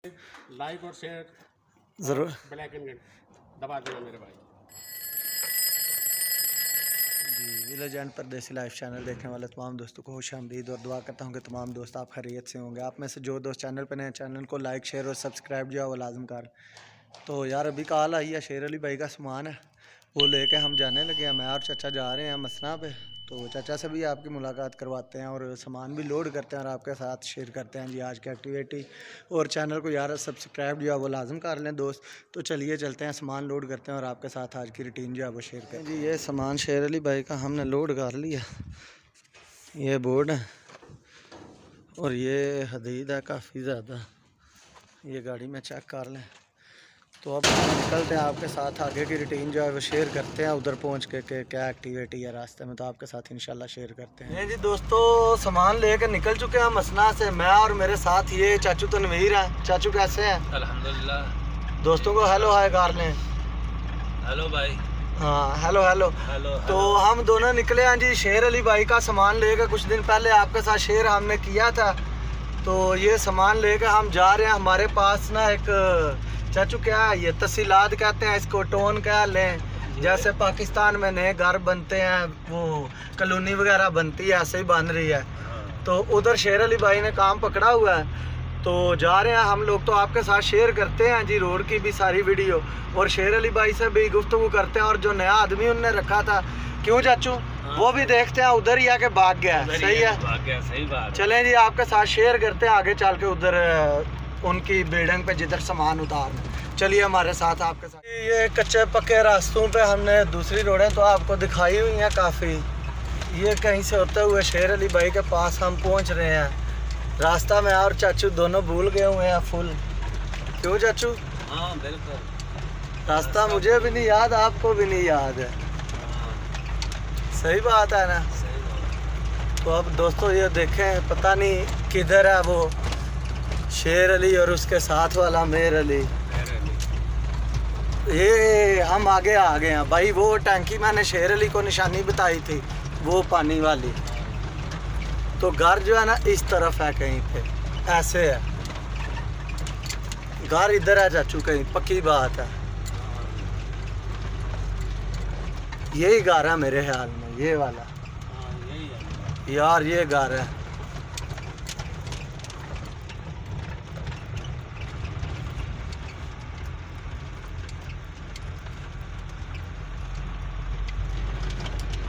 Like और share ज़रूर bell icon दबा देना मेरे भाई। जी, विलेज एंड परदेसी लाइफ चैनल देखने वाले तमाम दोस्तों को खुश आमदीद और दुआ करता हूँ कि तमाम दोस्त आप खैरियत से होंगे। आप में से जो दोस्त चैनल पर नए, चैनल को लाइक शेयर और सब्सक्राइब जो है वो लाजम कर। तो यार अभी कॉल आई है, शेर अली भाई का सामान है वो लेके हम जाने लगे हैं। मैं और चाचा जा रहे हैं मसना पे, तो चाचा से भी आपकी मुलाकात करवाते हैं और सामान भी लोड करते हैं और आपके साथ शेयर करते हैं जी आज की एक्टिविटी। और चैनल को यार सब्सक्राइब जो है वो लाजम कर लें दोस्त। तो चलिए चलते हैं, सामान लोड करते हैं और आपके साथ आज की रूटीन जो है वो शेयर करें जी। ये सामान शेर अली भाई का हमने लोड कर लिया, ये बोर्ड है और ये हदीद है काफ़ी ज़्यादा, ये गाड़ी में चेक कर लें। तो अब निकलते हैं, आपके साथ आगे की रूटीन जो है वो शेयर करते हैं उधर पहुंच के क्या एक्टिविटी है रास्ते में, तो आपके साथ इंशाल्लाह शेयर करते हैं। जी दोस्तों, सामान लेकर निकल चुके हैं मसना से, मैं और मेरे साथ ये चाचू तनवीर हैं। चाचू कैसे हैं? अल्हम्दुलिल्लाह। दोस्तों को हेलो हाय कर लें। हेलो भाई। हाँ हेलो हेलो हेलो। तो हम दोनों निकले हैं जी शेर अली भाई का सामान लेकर। कुछ दिन पहले आपके साथ शेयर हमने किया था, तो ये सामान लेकर हम जा रहे हैं। हमारे पास ना एक चाचू क्या है, ये तहसीलात कहते हैं इसको, टोन कह लें, जैसे पाकिस्तान में नए घर बनते हैं वो कॉलोनी वगैरह बनती है, ऐसे ही बन रही है। तो उधर शेर अली भाई ने काम पकड़ा हुआ है, तो जा रहे हैं हम लोग। तो आपके साथ शेयर करते हैं जी रोड की भी सारी वीडियो, और शेर अली भाई से भी गुफ्तगू करते हैं। और जो नया आदमी उनने रखा था, क्यों चाचू, वो भी देखते हैं उधर ही आके भाग गया है। सही है, भाग गया, सही बात। चलें जी आपके साथ शेयर करते हैं आगे चल के उधर उनकी बिल्डिंग पे जिधर सामान उतारना। चलिए हमारे साथ आपके साथ। ये कच्चे पक्के रास्तों पे हमने दूसरी रोडें तो आपको दिखाई हुई हैं काफ़ी। ये कहीं से होते हुए शेर अली भाई के पास हम पहुंच रहे हैं। रास्ता में और चाचू दोनों भूल गए हुए हैं फुल। क्यों चाचू? हाँ बिल्कुल, रास्ता मुझे भी नहीं याद, आपको भी नहीं याद है। सही बात है ना? सही बात। तो अब दोस्तों ये देखें, पता नहीं किधर है वो शेर अली और उसके साथ वाला मेर अली। ये हम आगे आ गए हैं भाई। वो टैंकी मैंने शेर अली को निशानी बताई थी, वो पानी वाली। तो घर जो है ना इस तरफ है, कहीं पे ऐसे है घर, इधर है चाचू कहीं, पक्की बात है। यही घर है मेरे ख्याल में, ये वाला। यही है यार, ये घर है।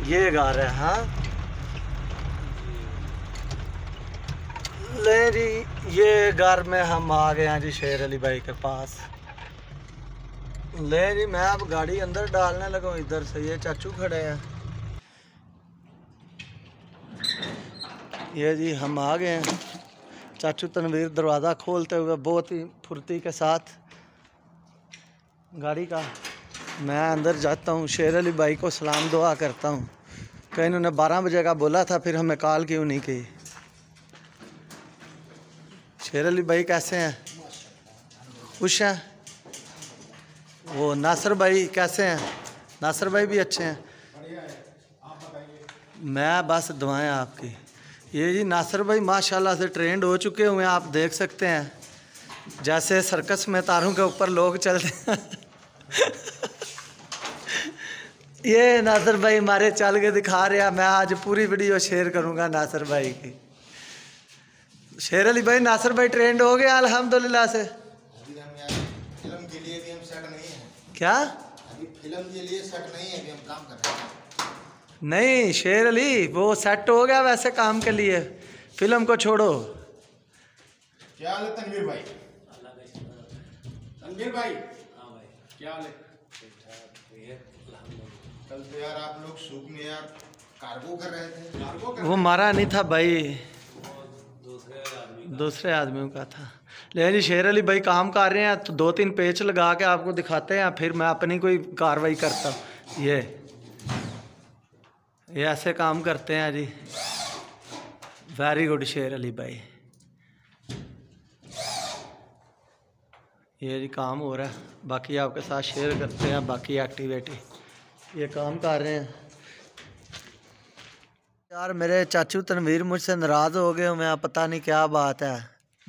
ये घर है। हाँ ले जी, ये घर में हम आ गए हैं जी शेर अली भाई के पास। ले जी, मैं अब गाड़ी अंदर डालने लगा, इधर से ये चाचू खड़े हैं। ये जी हम आ गए हैं। चाचू तनवीर दरवाज़ा खोलते हुए बहुत ही फुर्ती के साथ गाड़ी का। मैं अंदर जाता हूँ, शेर अली भाई को सलाम दुआ करता हूँ। कहीं इन्होंने 12 बजे का बोला था, फिर हमें कॉल क्यों नहीं की। शेर अली भाई कैसे हैं? खुश हैं? वो नासिर भाई कैसे हैं? नासिर भाई भी अच्छे हैं। मैं बस दुआएं आपकी। ये जी नासिर भाई माशाल्लाह से ट्रेंड हो चुके हुए हैं, आप देख सकते हैं, जैसे सर्कस में तारों के ऊपर लोग चलते हैं। ये नासिर भाई हमारे चल के दिखा रहे हैं। मैं आज पूरी वीडियो शेयर करूंगा नासिर भाई की। शेर अली भाई, नासिर भाई ट्रेंड हो गया अल्हम्दुलिल्लाह से। फिल्म के लिए भी हम सेट नहीं है। क्या? अभी फिल्म के लिए सेट नहीं है, अभी हम काम कर रहे हैं। नहीं शेर अली, वो सेट हो गया वैसे काम के लिए, फिल्म को छोड़ो। क्या हाल है तनवीर भाई? तनवीर भाई, हाँ भाई, क्या हाल है? कल तो यार आप लोग सूप में यार कार्गो कर रहे थे। कार्गो कर वो हमारा नहीं था भाई, दूसरे दूसरे आदमियों का था। लेकिन जी शेर अली भाई काम कर रहे हैं, तो 2-3 पेच लगा के आपको दिखाते हैं, फिर मैं अपनी कोई कार्रवाई करता हूँ। ये ऐसे काम करते हैं जी। वेरी गुड शेर अली भाई। ये जी काम हो रहा है, बाकी आपके साथ शेयर करते हैं बाकी एक्टिविटी। ये काम कर रहे हैं यार। मेरे चाचू तनवीर मुझसे नाराज़ हो गए हुए हैं, पता नहीं क्या बात है।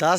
10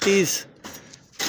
30.